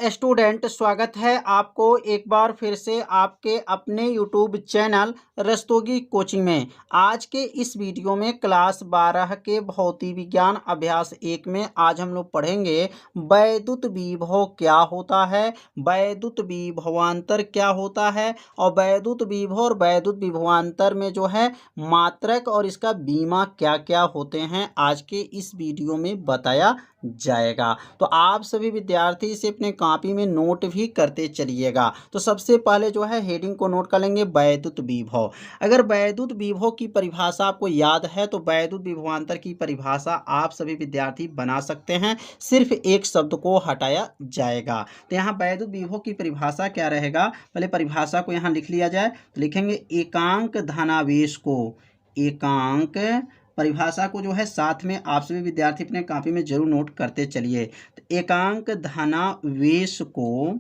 Student, स्वागत है आपको एक बार फिर से आपके अपने यूट्यूब चैनल रस्तोगी कोचिंग में। आज के इस वीडियो में क्लास 12 के भौतिक विज्ञान अभ्यास 1 में आज हम लोग पढ़ेंगे वैद्युत विभव क्या होता है, वैद्युत विभवांतर क्या होता है और वैद्युत विभव और वैद्युत विभवांतर में जो है मात्रक और इसका बीमा क्या क्या होते हैं आज के इस वीडियो में बताया जाएगा। तो आप सभी विद्यार्थी इसे अपने कॉपी में नोट भी करते चलिएगा। तो सबसे पहले जो है हेडिंग को नोट कर लेंगे वैद्युत विभव। अगर वैद्युत विभव की परिभाषा आपको याद है तो वैद्युत विभवांतर की परिभाषा आप सभी विद्यार्थी बना सकते हैं, सिर्फ एक शब्द को हटाया जाएगा। तो यहाँ वैद्युत विभव की परिभाषा क्या रहेगा, पहले परिभाषा को यहाँ लिख लिया जाए। तो लिखेंगे एकांक धनावेश को, एकांक परिभाषा को जो है साथ में आप सभी विद्यार्थी अपने कॉपी में जरूर नोट करते चलिए। तो एकांक धनावेश को,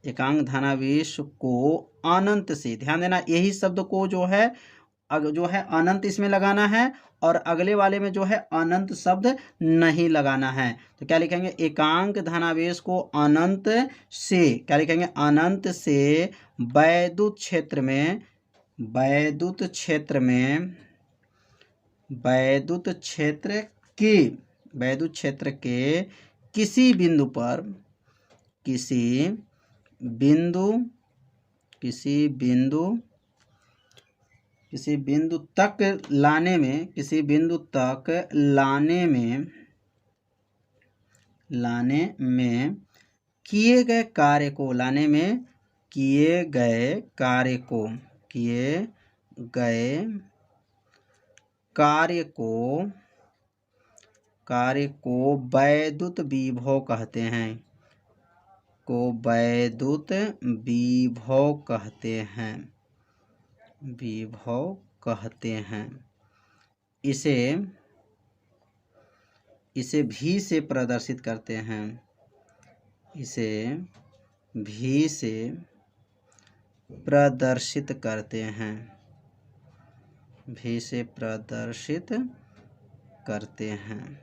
एकांक धनावेश को अनंत से, ध्यान देना यही शब्द को जो है अनंत इसमें लगाना है और अगले वाले में जो है अनंत शब्द नहीं लगाना है। तो क्या लिखेंगे, एकांक धनावेश को अनंत से, क्या लिखेंगे, अनंत से वैद्युत क्षेत्र में, वैद्युत क्षेत्र में, वैद्युत क्षेत्र के, वैद्युत क्षेत्र के किसी बिंदु पर, किसी बिंदु, किसी बिंदु, किसी बिंदु तक लाने में, किसी बिंदु तक लाने में, लाने में किए गए कार्य को, लाने में किए गए कार्य को, किए गए कार्य को, कार्य को वैद्युत विभव कहते हैं, को वैद्युत विभव कहते हैं, विभव कहते हैं। इसे, इसे भी से प्रदर्शित करते हैं, इसे भी से प्रदर्शित करते हैं, भी से प्रदर्शित करते हैं।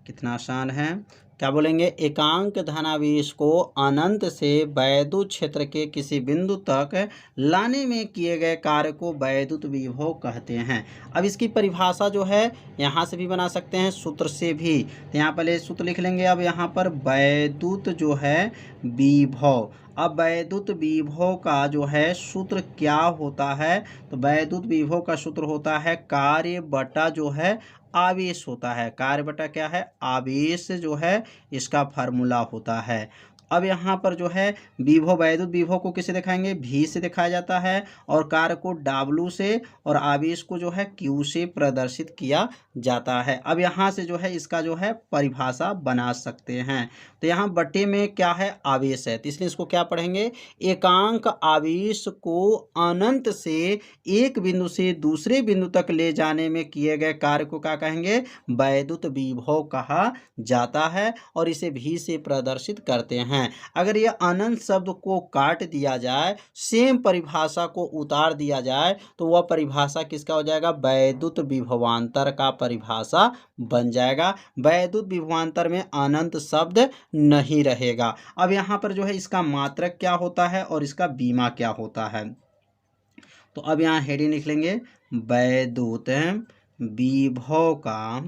कितना आसान है। क्या बोलेंगे, एकांक धनावेश को अनंत से वैद्युत क्षेत्र के किसी बिंदु तक लाने में किए गए कार्य को वैद्युत विभव कहते हैं। अब इसकी परिभाषा जो है यहाँ से भी बना सकते हैं, सूत्र से भी। तो यहाँ पहले सूत्र लिख लेंगे। अब यहाँ पर वैद्युत जो है विभव, अब वैद्युत विभव का जो है सूत्र क्या होता है, तो वैद्युत विभव का सूत्र होता है कार्य बटा जो है आवेश होता है। कार्य बटा क्या है, आवेश जो है इसका फार्मूला होता है। अब यहाँ पर जो है विभव, वैद्युत विभव को किसे दिखाएंगे, भी से दिखाया जाता है और कार्य को W से और आवेश को जो है Q से प्रदर्शित किया जाता है। अब यहाँ से जो है इसका जो है परिभाषा बना सकते हैं। तो यहाँ बटे में क्या है, आवेश है, तो इसलिए इसको क्या पढ़ेंगे, एकांक आवेश को अनंत से एक बिंदु से दूसरे बिंदु तक ले जाने में किए गए कार्य को क्या कहेंगे, वैद्युत विभव कहा जाता है और इसे भी से प्रदर्शित करते हैं। अगर यह अनंत शब्द को काट दिया जाए, सेम परिभाषा को उतार दिया जाए, तो वह परिभाषा किसका हो जाएगा, वैद्युत विभवांतर का परिभाषा बन जाएगा। वैद्युत विभवांतर में अनंत शब्द नहीं रहेगा। अब यहाँ पर जो है इसका मात्रक क्या होता है और इसका बीमा क्या होता है। तो अब यहाँ हेडिंग लिख लेंगे, वैद्युत विभव का,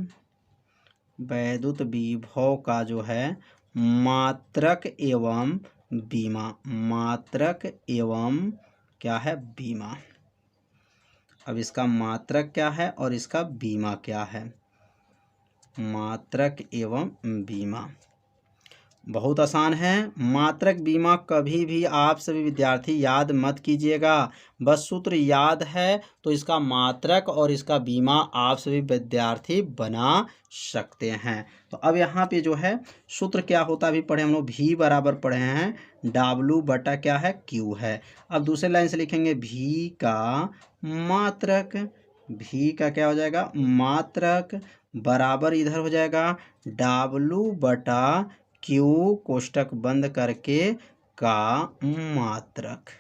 वैद्युत विभव का जो है मात्रक एवं बीमा, मात्रक एवं क्या है, बीमा। अब इसका मात्रक क्या है और इसका बीमा क्या है, मात्रक एवं बीमा। बहुत आसान है। मात्रक बीमा कभी भी आप सभी विद्यार्थी याद मत कीजिएगा, बस सूत्र याद है तो इसका मात्रक और इसका बीमा आप सभी विद्यार्थी बना सकते हैं। तो अब यहाँ पे जो है सूत्र क्या होता है अभी पढ़े हम लोग, भी बराबर पढ़े हैं W बटा क्या है, Q है। अब दूसरे लाइन से लिखेंगे भी का मात्रक, भी का क्या हो जाएगा, मात्रक बराबर इधर हो जाएगा W बटा Q कोष्टक बंद करके का मात्रक।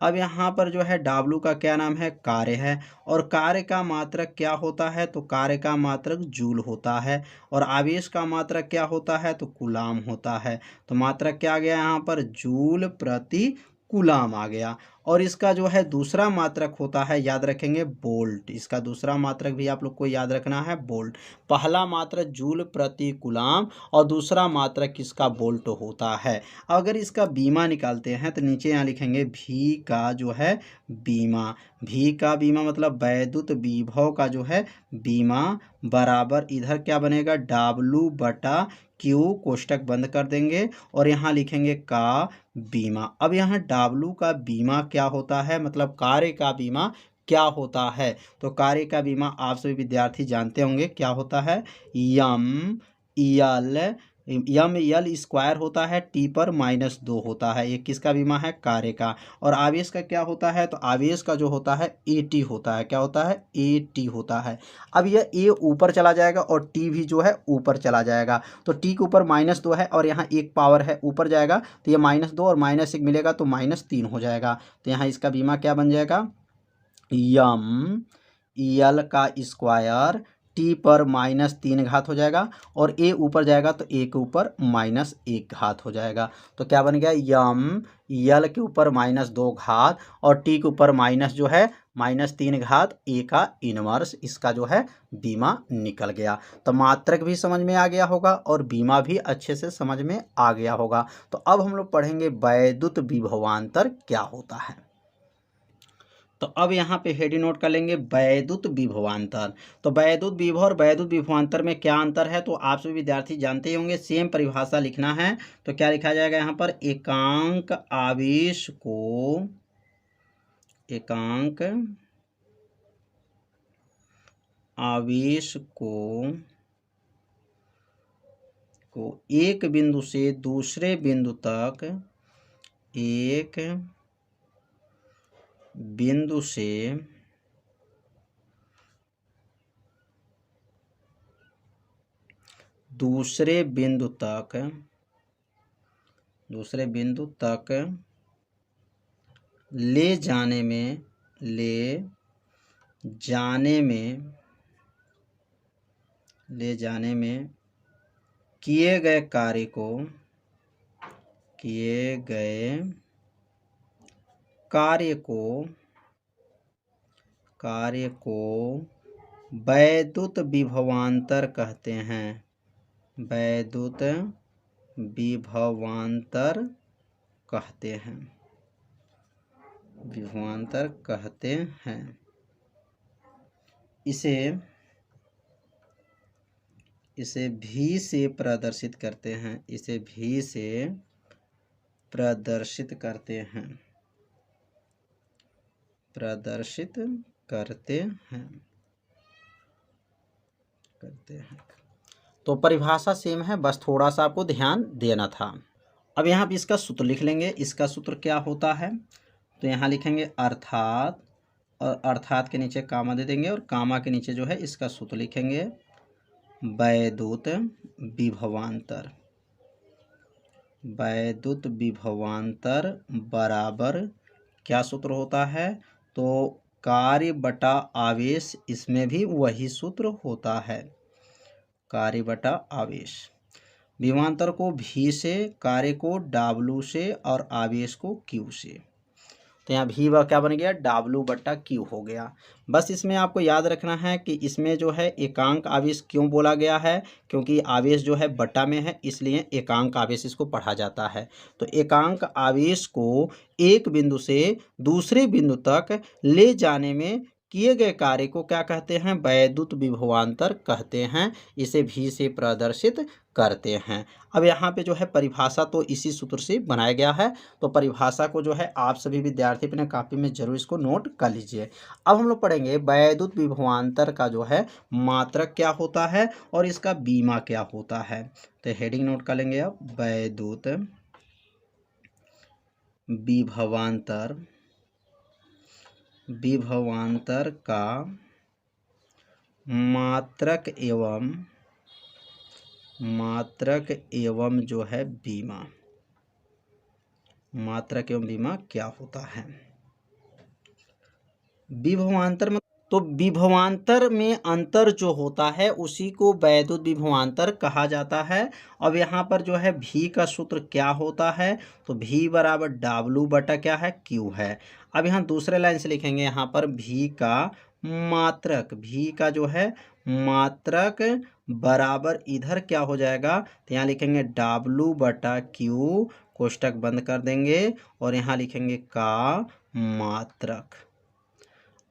अब यहाँ पर जो है W का क्या नाम है, कार्य है, और कार्य का मात्रक क्या होता है, तो कार्य का मात्रक जूल होता है, और आवेश का मात्रक क्या होता है, तो कूलाम होता है। तो मात्रक क्या आ गया यहाँ पर, जूल प्रति कूलाम आ गया। और इसका जो है दूसरा मात्रक होता है, याद रखेंगे, वोल्ट। इसका दूसरा मात्रक भी आप लोग को याद रखना है, वोल्ट। पहला मात्रक जूल प्रति कूलाम और दूसरा मात्रक किसका, वोल्ट होता है। अगर इसका बीमा निकालते हैं तो नीचे यहाँ लिखेंगे भी का जो है बीमा। भी का बीमा मतलब वैद्युत विभव का जो है बीमा बराबर इधर क्या बनेगा, W/Q, कोष्टक बंद कर देंगे और यहाँ लिखेंगे का बीमा। अब यहाँ W का बीमा क्या होता है, मतलब कार्य का बीमा क्या होता है, तो कार्य का बीमा आप सभी विद्यार्थी जानते होंगे क्या होता है, यम यल स्क्वायर होता है, टी पर -2 होता है। ये किसका बीमा है, कार्य का। और आवेश का क्या होता है, तो आवेश का जो होता है AT होता है। क्या होता है, AT होता है। अब यह A ऊपर चला जाएगा और T भी जो है ऊपर चला जाएगा। तो T के ऊपर -2 है और यहाँ एक पावर है, ऊपर जाएगा तो ये -2 और -1 मिलेगा तो -3 हो जाएगा। तो यहाँ इसका बीमा क्या बन जाएगा, यम यल का स्क्वायर, टी पर -3 घात हो जाएगा और ए ऊपर जाएगा तो ए के ऊपर -1 घात हो जाएगा। तो क्या बन गया, यम यल के ऊपर -2 घात और टी के ऊपर माइनस जो है -3 घात ए का इनवर्स, इसका जो है बीमा निकल गया। तो मात्रक भी समझ में आ गया होगा और बीमा भी अच्छे से समझ में आ गया होगा। तो अब हम लोग पढ़ेंगे वैद्युत विभवांतर क्या होता है। तो अब यहाँ पे हेडिंग नोट कर लेंगे, वैद्युत विभवांतर। तो वैद्युत विभव और वैद्युत विभवांतर में क्या अंतर है, तो आप सभी विद्यार्थी जानते ही होंगे। सेम परिभाषा लिखना है तो क्या लिखा जाएगा यहाँ पर, एकांक आवेश को एक बिंदु से दूसरे बिंदु तक, एक बिंदु से दूसरे बिंदु तक ले जाने में किए गए कार्य को वैद्युत विभवांतर कहते हैं। वैद्युत विभवांतर कहते हैं। इसे भी से प्रदर्शित करते हैं। तो परिभाषा सेम है, बस थोड़ा सा आपको ध्यान देना था। अब यहाँ पे इसका सूत्र लिख लेंगे। इसका सूत्र क्या होता है, तो यहाँ लिखेंगे अर्थात, और अर्थात के नीचे कामा दे देंगे और कामा के नीचे जो है इसका सूत्र लिखेंगे, वैद्युत विभवांतर बराबर क्या सूत्र होता है, तो कार्य बटा आवेश। इसमें भी वही सूत्र होता है, कार्य बटा आवेश। विभवांतर को V से, कार्य को W से और आवेश को Q से। तो यहाँ V व क्या बन गया, W/Q हो गया। बस इसमें आपको याद रखना है कि इसमें जो है एकांक आवेश क्यों बोला गया है, क्योंकि आवेश जो है बटा में है, इसलिए एकांक आवेश इसको पढ़ा जाता है। तो एकांक आवेश को एक बिंदु से दूसरे बिंदु तक ले जाने में किए गए कार्य को क्या कहते हैं, वैद्युत विभवांतर कहते हैं। इसे भी से प्रदर्शित करते हैं। अब यहाँ पे जो है परिभाषा तो इसी सूत्र से बनाया गया है। तो परिभाषा को जो है आप सभी विद्यार्थी अपने कॉपी में जरूर इसको नोट कर लीजिए। अब हम लोग पढ़ेंगे वैद्युत विभवांतर का जो है मात्रक क्या होता है और इसका बीमा क्या होता है। तो हेडिंग नोट कर लेंगे अब, वैद्युत विभवांतर का मात्रक एवं जो है बीमा, मात्रक एवं बीमा क्या होता है। विभवांतर में, तो विभवांतर में अंतर जो होता है उसी को वैद्युत विभवांतर कहा जाता है। अब यहाँ पर जो है भी का सूत्र क्या होता है, तो भी बराबर डब्लू बटा क्या है, क्यू है। अब यहाँ दूसरे लाइन से लिखेंगे, यहाँ पर भी का मात्रक, भी का जो है मात्रक बराबर इधर क्या हो जाएगा, तो यहाँ लिखेंगे डब्लू बटा क्यू, कोष्टक बंद कर देंगे और यहाँ लिखेंगे का मात्रक।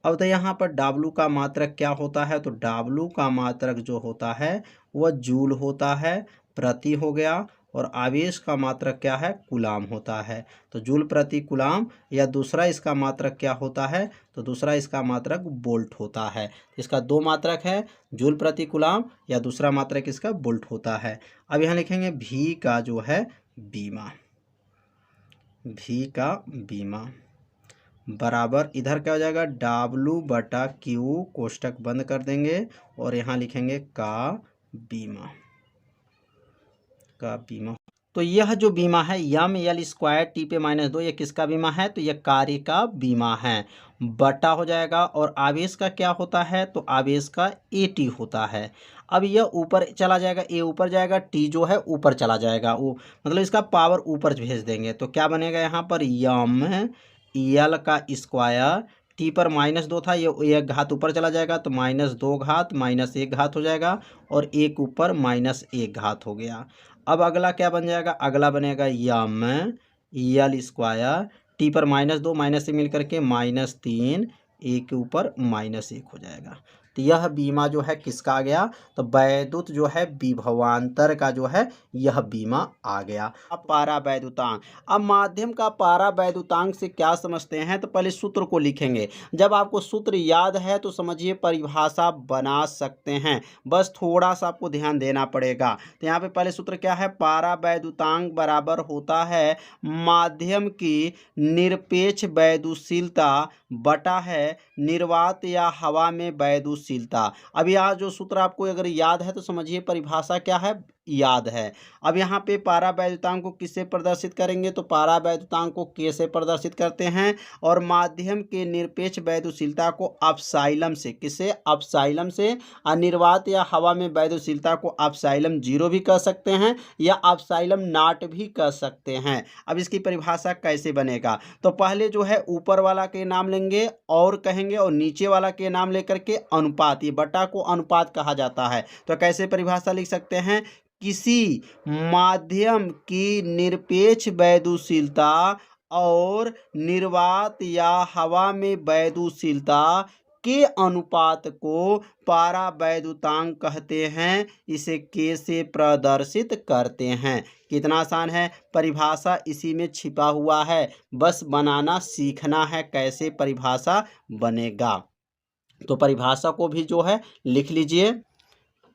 अब तो यहाँ पर W का मात्रक क्या होता है, तो W का मात्रक जो होता है वह जूल होता है, प्रति हो गया, और आवेश का मात्रक क्या है, कूलाम होता है। तो जूल प्रति कूलाम, या दूसरा इसका मात्रक क्या होता है, तो दूसरा इसका मात्रक वोल्ट होता है। इसका दो मात्रक है, जूल प्रति कूलाम, या दूसरा मात्रक इसका वोल्ट होता है। अब यहाँ लिखेंगे भी का जो है बीमा, भी का बीमा बराबर इधर क्या हो जाएगा, डब्लू बटा क्यू, कोष्टक बंद कर देंगे और यहाँ लिखेंगे का बीमा, का बीमा। तो यह जो बीमा है यम एल स्क्वायर टी पे -2, यह किसका बीमा है, तो यह कार्य का बीमा है, बटा हो जाएगा। और आवेश का क्या होता है, तो आवेश का ए टी होता है। अब यह ऊपर चला जाएगा, ए ऊपर जाएगा, टी जो है ऊपर चला जाएगा, वो मतलब इसका पावर ऊपर भेज देंगे। तो क्या बनेगा यहाँ पर, यम एल का स्क्वायर, टी पर -2 था, ये एक घात ऊपर चला जाएगा तो -2 घात -1 घात हो जाएगा, और एक ऊपर -1 घात हो गया। अब अगला क्या बन जाएगा, अगला बनेगा यम एल स्क्वायर, टी पर -2 -1 मिल करके -3, ए के ऊपर -1 हो जाएगा। तो यह बीमा जो है किसका आ गया, तो वैद्युत जो है विभवांतर का जो है यह बीमा आ गया। अब पारा वैद्युतांक, अब माध्यम का पारा वैद्युतांक से क्या समझते हैं, तो पहले सूत्र को लिखेंगे। जब आपको सूत्र याद है तो समझिए परिभाषा बना सकते हैं, बस थोड़ा सा आपको ध्यान देना पड़ेगा। तो यहाँ पे पहले सूत्र क्या है, पारा वैद्युतांक बराबर होता है माध्यम की निरपेक्ष वैद्युशीलता बटा है निर्वात या हवा में वैद्युशीलता। अब यहाँ जो सूत्र आपको अगर याद है तो समझिए परिभाषा क्या है, याद है। अब यहाँ पे पारा वैद्युतांक को किससे प्रदर्शित करेंगे, तो पारा वैद्युतांक को के से प्रदर्शित करते हैं, और माध्यम के निरपेक्ष वैद्युशीलता को अपसाइलम से, किसे, अपसाइलम से, अनिर्वात या हवा में वैद्युशीलता को अपसाइलम 0 भी कह सकते हैं या अपसाइलम नॉट भी कह सकते हैं। अब इसकी परिभाषा कैसे बनेगा, तो पहले जो है ऊपर वाला के नाम लेंगे और कहेंगे, और नीचे वाला के नाम लेकर के अनुपात, ये बटा को अनुपात कहा जाता है। तो कैसे परिभाषा लिख सकते हैं, किसी माध्यम की निरपेक्ष वैद्युशीलता और निर्वात या हवा में वैद्युशीलता के अनुपात को पारा वैद्युतांक कहते हैं, इसे के से प्रदर्शित करते हैं। कितना आसान है, परिभाषा इसी में छिपा हुआ है, बस बनाना सीखना है कैसे परिभाषा बनेगा। तो परिभाषा को भी जो है लिख लीजिए,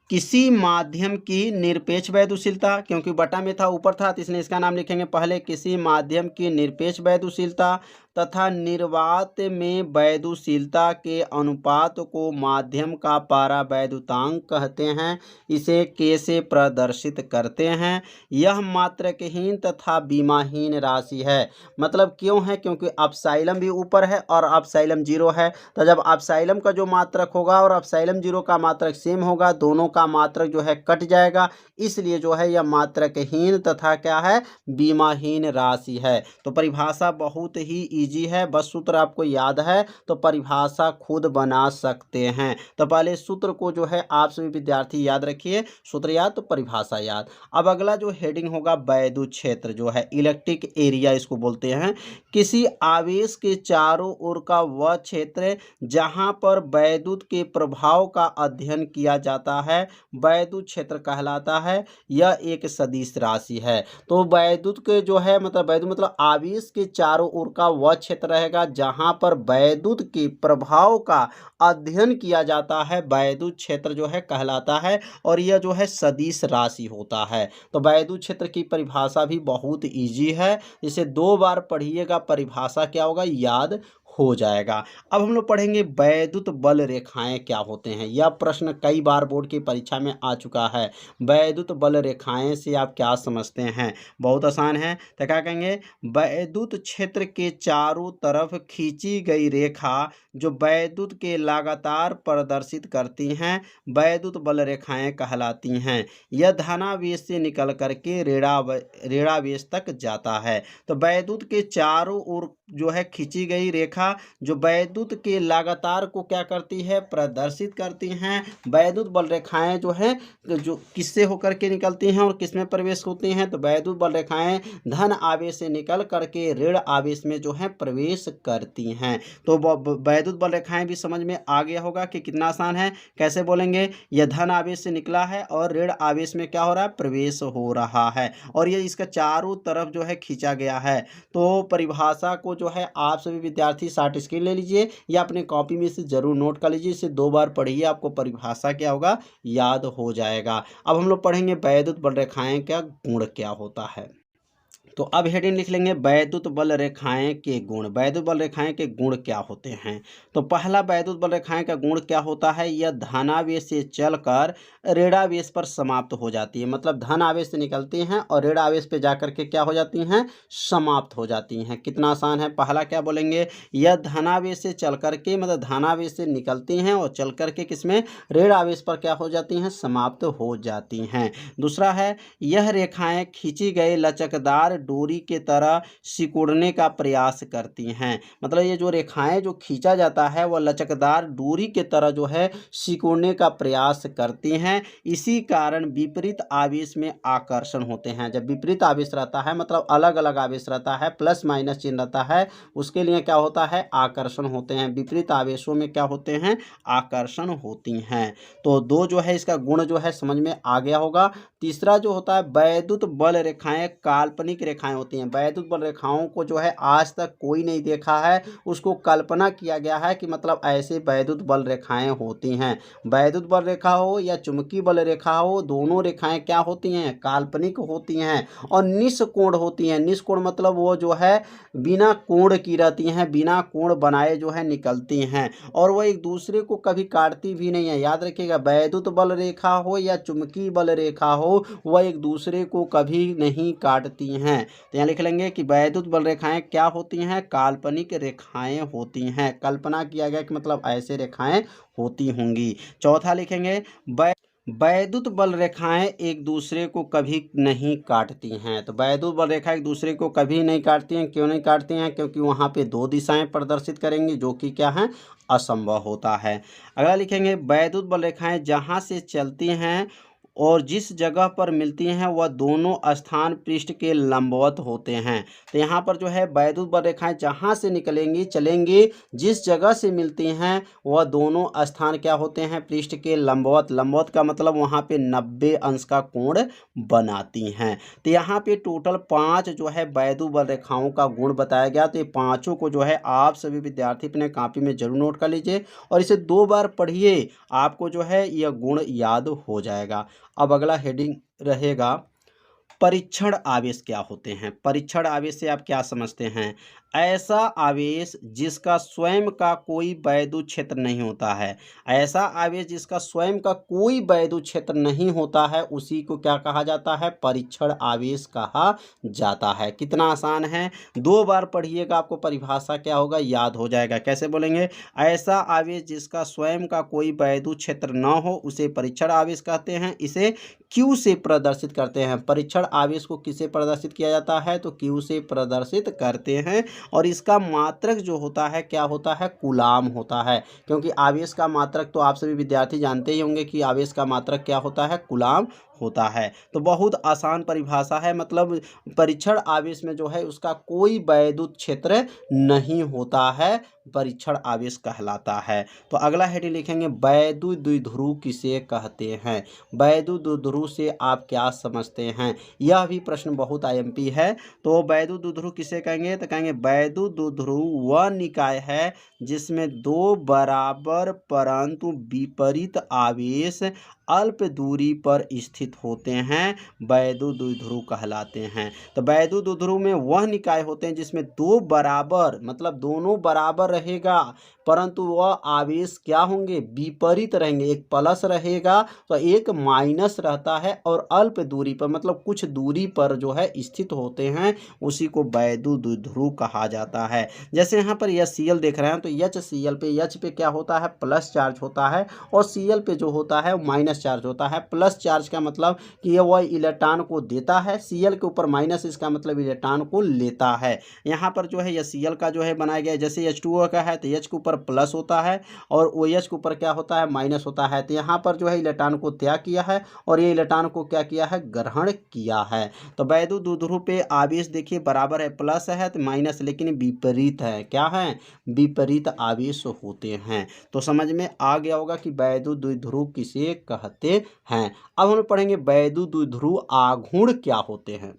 किसी माध्यम की निरपेक्ष वैद्युशीलता, क्योंकि बटा में था ऊपर था तो इसलिए इसका नाम लिखेंगे पहले, किसी माध्यम की निरपेक्ष वैद्युशीलता तथा निर्वात में वैद्युशीलता के अनुपात को माध्यम का पारा वैद्युतांक कहते हैं, इसे के से प्रदर्शित करते हैं। यह मात्रकहीन तथा बीमाहीन राशि है। मतलब क्यों है, क्योंकि अपसाइलम भी ऊपर है और अपसाइलम 0 है। तो जब अपसाइलम का जो मात्रक होगा और अपसाइलम 0 का मात्रक सेम होगा, दोनों का मात्रक जो है कट जाएगा, इसलिए जो है यह मात्रकहीन तथा क्या है, बीमाहीन राशि है। तो परिभाषा बहुत ही इजी है, बस सूत्र आपको याद है तो परिभाषा खुद बना सकते हैं। तो पहले सूत्र को जो है आप सभी विद्यार्थी याद रखिए, सूत्र याद तो परिभाषा याद। अब अगला जो हेडिंग होगा वैद्युत क्षेत्र जो है, इलेक्ट्रिक एरिया इसको बोलते हैं। किसी आवेश के चारों ओर का वह क्षेत्र जहां पर वैद्युत के प्रभाव का अध्ययन किया जाता है वैद्युत क्षेत्र कहलाता है। यह एक सदिश राशि है। तो वैद्युत के जो है मतलब वैद्युत मतलब आवेश के चारों ओर का वह क्षेत्र रहेगा जहां पर वैद्युत के प्रभाव का अध्ययन किया जाता है, वैद्युत क्षेत्र जो है कहलाता है, और यह जो है सदिश राशि होता है। तो वैद्युत क्षेत्र की परिभाषा भी बहुत इजी है, इसे 2 बार पढ़िएगा, परिभाषा क्या होगा याद हो जाएगा। अब हम लोग पढ़ेंगे वैद्युत बल रेखाएं क्या होते हैं। यह प्रश्न कई बार बोर्ड की परीक्षा में आ चुका है। वैद्युत बल रेखाएं से आप क्या समझते हैं? बहुत आसान है। तो क्या कहेंगे, वैद्युत क्षेत्र के चारों तरफ खींची गई रेखा जो वैद्युत के लगातार प्रदर्शित करती हैं, वैद्युत बल रेखाएं कहलाती हैं। यह धनावेश से निकल करके ऋणावेश तक जाता है। तो वैद्युत के चारों ओर जो है खींची गई रेखा जो वैद्युत के लगातार को क्या करती है, प्रदर्शित करती हैं। वैद्युत बल रेखाएं जो है जो किससे होकर के निकलती हैं और किसमें प्रवेश होती हैं, तो वैद्युत बल रेखाएं धन आवेश से निकल करके ऋण आवेश में जो है प्रवेश करती हैं। तो वैद्युत बल रेखाएं भी समझ में आ गया होगा कि कितना आसान है। कैसे बोलेंगे, यह धन आवेश से निकला है और ऋण आवेश में क्या हो रहा है, प्रवेश हो रहा है, और ये इसका चारों तरफ जो है खींचा गया है। तो परिभाषा को जो है आप सभी विद्यार्थी शॉर्ट स्क्रीन ले लीजिए या अपने कॉपी में से जरूर नोट कर लीजिए। इसे 2 बार पढ़िए, आपको परिभाषा क्या होगा, याद हो जाएगा। अब हम लोग पढ़ेंगे वैद्युत बल रेखाएं का गुण क्या होता है। तो अब हेडिंग लिख लेंगे वैद्युत बल रेखाएं के गुण। वैद्युत बल रेखाएं के गुण क्या होते हैं। तो पहला वैद्युत बल रेखाएं का गुण क्या होता है, यह धनावेश से चलकर ऋणावेश पर समाप्त हो जाती है। मतलब धन आवेश से निकलती हैं और ऋण आवेश पे जाकर के क्या हो जाती हैं, समाप्त हो जाती हैं। कितना आसान है। पहला क्या बोलेंगे, यह धनावेश से चल करके मतलब धनावेश से निकलती हैं और चल करके किसमें, ऋण आवेश पर क्या हो जाती हैं, समाप्त हो जाती हैं। दूसरा है, यह रेखाएं खींची गई लचकदार डोरी के तरह सिकुड़ने का प्रयास करती हैं। मतलब ये जो रेखाएं जो खींचा जाता है वह लचकदार डोरी के तरह जो है सिकुड़ने का प्रयास करती हैं। इसी कारण विपरीत आवेश में आकर्षण होते हैं। जब विपरीत आवेश रहता है मतलब अलग अलग आवेश रहता है, प्लस माइनस चिन्ह रहता है, उसके लिए क्या होता है, आकर्षण होते हैं। विपरीत आवेशों में क्या होते हैं, आकर्षण होती हैं। तो 2 जो है इसका गुण जो है समझ में आ गया होगा। तीसरा जो होता है, वैद्युत बल रेखाएं काल्पनिक रेखाएं होती हैं। वैद्युत बल रेखाओं को जो है आज तक कोई नहीं देखा है, उसको कल्पना किया गया है कि मतलब ऐसे वैद्युत बल रेखाएं होती हैं। वैद्युत बल रेखा हो या चुंबकीय बल रेखा हो, दोनों रेखाएं क्या होती हैं, काल्पनिक होती हैं और निष्कोण होती हैं। निष्कोण मतलब वो जो है बिना कोण की रहती हैं, बिना कोण बनाए जो है निकलती हैं, और वो एक दूसरे को कभी काटती भी नहीं है। याद रखिएगा, वैद्युत बल रेखा हो या चुंबकीय बल रेखा हो, वह एक दूसरे को कभी नहीं काटती हैं। तो यहाँ लिख लेंगे कि वैद्युत बल रेखाएं क्या होती हैं, काल्पनिक रेखाएं होती हैं। कल्पना किया गया कि मतलब ऐसे रेखाएं होती होंगी। चौथा लिखेंगे, वैद्युत बल रेखाएं एक दूसरे को कभी नहीं काटती हैं। तो वैद्युत बल रेखा एक दूसरे को कभी नहीं काटती हैं। क्यों नहीं काटती हैं, क्योंकि वहाँ पे 2 दिशाएं प्रदर्शित करेंगी, जो कि क्या है, असंभव होता है। अगला लिखेंगे, वैद्युत बल रेखाएं जहाँ से चलती हैं और जिस जगह पर मिलती हैं वह दोनों स्थान पृष्ठ के लंबवत होते हैं। तो यहाँ पर जो है वैद्युत बल रेखाएं जहाँ से निकलेंगी चलेंगी, जिस जगह से मिलती हैं वह दोनों स्थान क्या होते हैं, पृष्ठ के लंबवत। लंबवत का मतलब वहाँ पे 90 अंश का कोण बनाती हैं। तो यहाँ पे टोटल 5 जो है वैद्युत बल रेखाओं का गुण बताया गया। तो ये पाँचों को जो है आप सभी विद्यार्थी अपने कॉपी में जरूर नोट कर लीजिए और इसे 2 बार पढ़िए, आपको जो है यह गुण याद हो जाएगा। अब अगला हेडिंग रहेगा, परीक्षण आवेश क्या होते हैं। परीक्षण आवेश से आप क्या समझते हैं, ऐसा आवेश जिसका स्वयं का कोई वैद्युत क्षेत्र नहीं होता है। ऐसा आवेश जिसका स्वयं का कोई वैद्युत क्षेत्र नहीं होता है, उसी को क्या कहा जाता है, परीक्षण आवेश कहा जाता है। कितना आसान है। 2 बार पढ़िएगा, आपको परिभाषा क्या होगा, याद हो जाएगा। कैसे बोलेंगे, ऐसा आवेश जिसका स्वयं का कोई वैद्युत क्षेत्र न हो उसे परीक्षण आवेश कहते हैं। इसे Q से प्रदर्शित करते हैं। परीक्षण आवेश को किसे प्रदर्शित किया जाता है, तो Q से प्रदर्शित करते हैं, और इसका मात्रक जो होता है क्या होता है, कूलाम होता है। क्योंकि आवेश का मात्रक तो आप सभी विद्यार्थी जानते ही होंगे कि आवेश का मात्रक क्या होता है, कूलाम होता है। तो बहुत आसान परिभाषा है। मतलब परीक्षण आवेश में जो है उसका कोई वैद्युत क्षेत्र नहीं होता है, परीक्षण आवेश कहलाता है। तो अगला हेडिंग लिखेंगे, वैद्युत द्विध्रुव किसे कहते हैं। वैद्युत द्विध्रुव से आप क्या समझते हैं, यह भी प्रश्न बहुत आईएमपी है। तो वैद्युत द्विध्रुव किसे कहेंगे, तो कहेंगे वैद्युत द्विध्रुव वह निकाय है जिसमें 2 बराबर परंतु विपरीत आवेश अल्प दूरी पर स्थित स्थित होते हैं वैद्युत द्विध्रुव कहलाते हैं। तो वैद्युत द्विध्रुव में वह निकाय होते हैं जिसमें दो बराबर मतलब दोनों बराबर रहेगा परंतु वह आवेश क्या होंगे विपरीत रहेंगे, एक प्लस रहेगा तो एक माइनस रहता है और अल्प दूरी पर मतलब कुछ दूरी पर जो है स्थित होते हैं उसी को वैद्युत द्विध्रुव कहा जाता है। जैसे यहाँ पर HCl देख रहे हैं तो HCl पे H पे क्या होता है प्लस चार्ज होता है और Cl पे जो होता है वो माइनस चार्ज होता है। प्लस चार्ज का मतलब कि ये वह इलेक्ट्रॉन को देता है, Cl के ऊपर माइनस इसका मतलब इलेक्ट्रॉन को लेता है। यहाँ पर जो है HCl का जो है बनाया गया जैसे H2O का है तो H के ऊपर प्लस होता है और OH के ऊपर क्या होता है माइनस होता है। तो यहाँ पर जो है इलेक्ट्रॉन को त्याग किया है और ये इलेक्ट्रॉन को क्या किया है ग्रहण किया है। तो वैद्युत द्विध्रुव पे आवेश देखिए बराबर है प्लस है तो माइनस लेकिन विपरीत है, क्या है विपरीत आवेश होते हैं। तो समझ में आ गया होगा कि वैद्युत द्विध्रुव किसे कहते हैं। अब हम पढ़ेंगे वैद्युत द्विध्रुव आघूर्ण क्या होते हैं।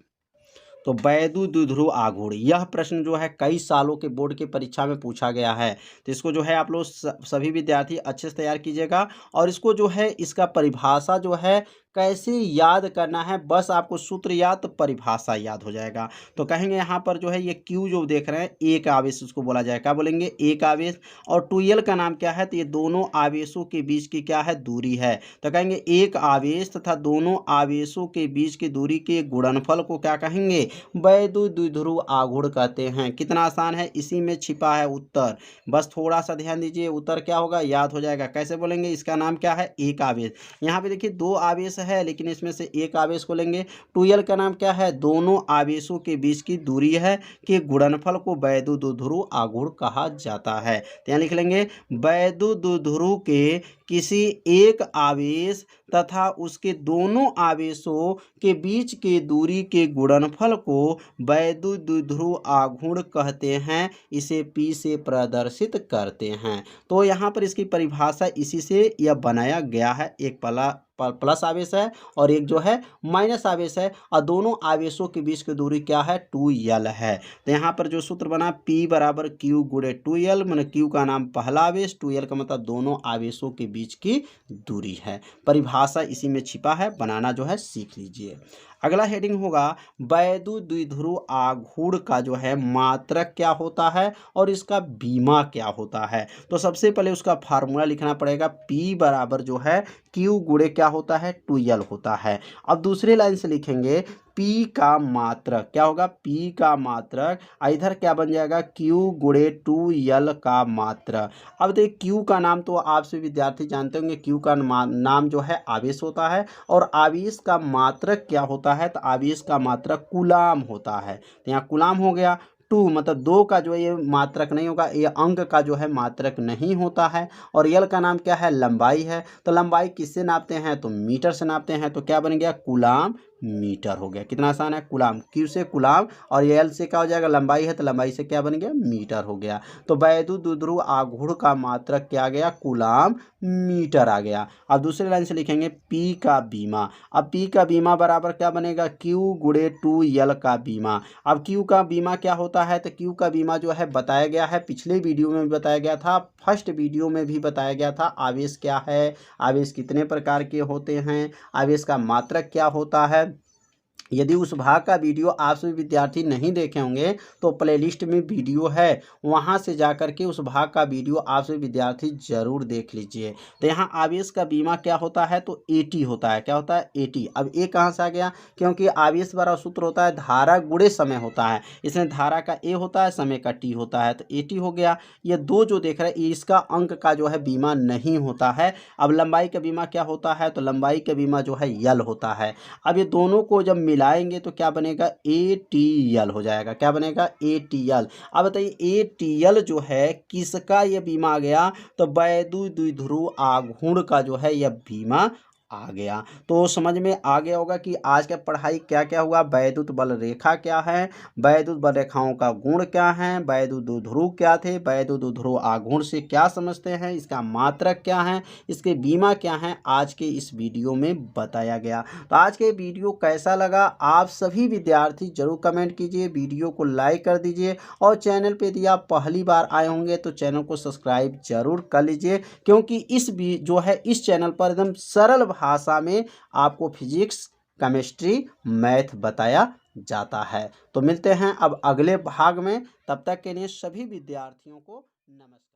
तो वैद्युत द्विध्रुव आघूर्ण यह प्रश्न जो है कई सालों के बोर्ड की परीक्षा में पूछा गया है। तो इसको जो है आप लोग सभी विद्यार्थी अच्छे से तैयार कीजिएगा और इसको जो है इसका परिभाषा जो है कैसे याद करना है, बस आपको सूत्र याद तो परिभाषा याद हो जाएगा। तो कहेंगे यहाँ पर जो है ये Q जो देख रहे हैं एक आवेश उसको बोला जाएगा, क्या बोलेंगे एक आवेश। और 2L का नाम क्या है तो ये दोनों आवेशों के बीच की क्या है दूरी है। तो कहेंगे एक आवेश तथा दोनों आवेशों के बीच की दूरी के गुणनफल को क्या कहेंगे वैद्युत द्विध्रुव आघूर्ण कहते हैं। कितना आसान है, इसी में छिपा है उत्तर, बस थोड़ा सा ध्यान दीजिए उत्तर क्या होगा याद हो जाएगा। कैसे बोलेंगे इसका नाम क्या है एक आवेश। यहाँ पे देखिए दो आवेश है लेकिन इसमें से एक आवेश को लेंगे। 2L का नाम क्या है दोनों आवेशों के बीच की दूरी है कि गुणनफल को वैद्युत द्विध्रुव आघूर्ण कहा जाता है। तो यहाँ लिख लेंगे वैद्युत द्विध्रुव के किसी एक आवेश तथा उसके दोनों आवेशों के बीच के दूरी के गुणनफल को वैद्युत द्विध्रुव आघूर्ण कहते हैं, इसे P से प्रदर्शित करते हैं। तो यहाँ पर इसकी परिभाषा इसी से यह बनाया गया है, एक प्लस आवेश है और एक जो है माइनस आवेश है और दोनों आवेशों के बीच की दूरी क्या है 2L है। तो यहाँ पर जो सूत्र बना P बराबर Q गुणे 2L, मैंने Q का नाम पहला आवेश, 2L का मतलब दोनों आवेशों के बीच की दूरी है। परिभाषा इसी में छिपा है, बनाना जो है सीख लीजिए। अगला हेडिंग होगा वैद्युत द्विध्रुव आघूर्ण का जो है मात्रक क्या होता है और इसका बीमा क्या होता है। तो सबसे पहले उसका फार्मूला लिखना पड़ेगा, P बराबर जो है Q गुणे क्या होता है 2L होता है। अब दूसरी लाइन से लिखेंगे P का मात्रक क्या होगा P का मात्रक, इधर क्या बन जाएगा Q गुणे 2L का मात्रक। अब देखिए Q का नाम तो आपसे विद्यार्थी जानते होंगे, Q का नाम जो है आवेश होता है और आवेश का मात्रक क्या होता है तो आवेश का मात्रक कूलाम होता है। तो यहाँ कूलाम हो गया। 2 मतलब 2 का जो है ये मात्रक नहीं होगा, ये अंक का जो है मात्रक नहीं होता है। और L का नाम क्या है लंबाई है, तो लंबाई किससे नापते हैं तो मीटर से नापते हैं। तो क्या बन गया कूलाम मीटर हो गया। कितना आसान है, कूलाम, Q से कूलाम और ये L से क्या हो जाएगा लंबाई है तो लंबाई से क्या बन गया मीटर हो गया। तो वैद्युत द्विध्रुव आघूर्ण का मात्रक क्या आ गया कूलाम मीटर आ गया। अब दूसरी लाइन से लिखेंगे P का बीमा। अब P का बीमा बराबर क्या बनेगा Q गुणे 2L का बीमा। अब Q का बीमा क्या होता है तो Q का बीमा जो है बताया गया है, पिछले वीडियो में भी बताया गया था, फर्स्ट वीडियो में भी बताया गया था। आवेश क्या है, आवेश कितने प्रकार के होते हैं, आवेश का मात्रक क्या होता है। यदि उस भाग का वीडियो आप सभी विद्यार्थी नहीं देखे होंगे तो प्लेलिस्ट में वीडियो है, वहां से जाकर के उस भाग का वीडियो आप सभी विद्यार्थी जरूर देख लीजिए। तो यहाँ आवेश का बीमा क्या होता है तो AT होता है, क्या होता है AT। अब A कहाँ से आ गया, क्योंकि आवेश वाला सूत्र होता है धारा गुणे समय होता है, इसमें धारा का A होता है समय का T होता है, तो AT हो गया। ये दो जो देख रहे हैं इसका अंक का जो है बीमा नहीं होता है। अब लंबाई का बीमा क्या होता है तो लंबाई का बीमा जो है L होता है। अब ये दोनों को जब मिलाएंगे तो क्या बनेगा ATL हो जाएगा, क्या बनेगा ATL। अब बताइए ATL जो है किसका ये बीमा आ गया तो वैद्युत द्विध्रुव आघूर्ण का जो है यह बीमा आ गया। तो समझ में आ गया होगा कि आज का पढ़ाई क्या क्या हुआ, वैद्युत बल रेखा क्या है, वैद्युत बल रेखाओं का गुण क्या है, वैद्युत द्विध्रुव क्या थे, वैद्युत द्विध्रुव आघूर्ण से क्या समझते हैं, इसका मात्रक क्या है, इसके बीमा क्या है, आज के इस वीडियो में बताया गया। तो आज के वीडियो कैसा लगा आप सभी विद्यार्थी जरूर कमेंट कीजिए, वीडियो को लाइक कर दीजिए और चैनल पे यदि आप पहली बार आए होंगे तो चैनल को सब्सक्राइब जरूर कर लीजिए, क्योंकि इस जो है इस चैनल पर एकदम सरल भाषा में आपको फिजिक्स, केमिस्ट्री, मैथ बताया जाता है। तो मिलते हैं अब अगले भाग में, तब तक के लिए सभी विद्यार्थियों को नमस्कार।